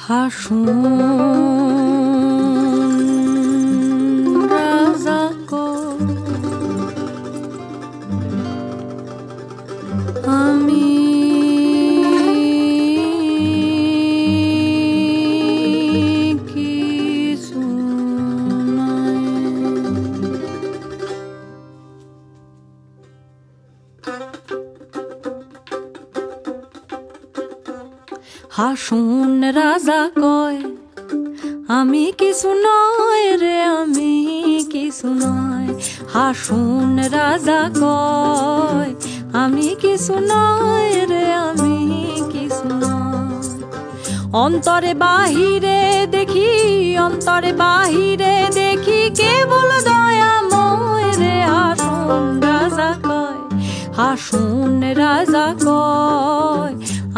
হাসুন রাজা কয় আমি কিছু নাই। হাসুন রাজা কয় আমি কিছু নয় রে, আমি কিছু নয়। হাসুন রাজা কয় আমি কিছু নয় রে, আমি কিছু নয়। অন্তরে বাহিরে দেখি, অন্তরে বাহিরে দেখি কেবল দয়াময় রে। হাসুন রাজা কয়, হাসুন রাজা কয়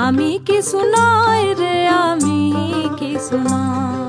আমি কিছু নয় রে, আমি কিছু নয়।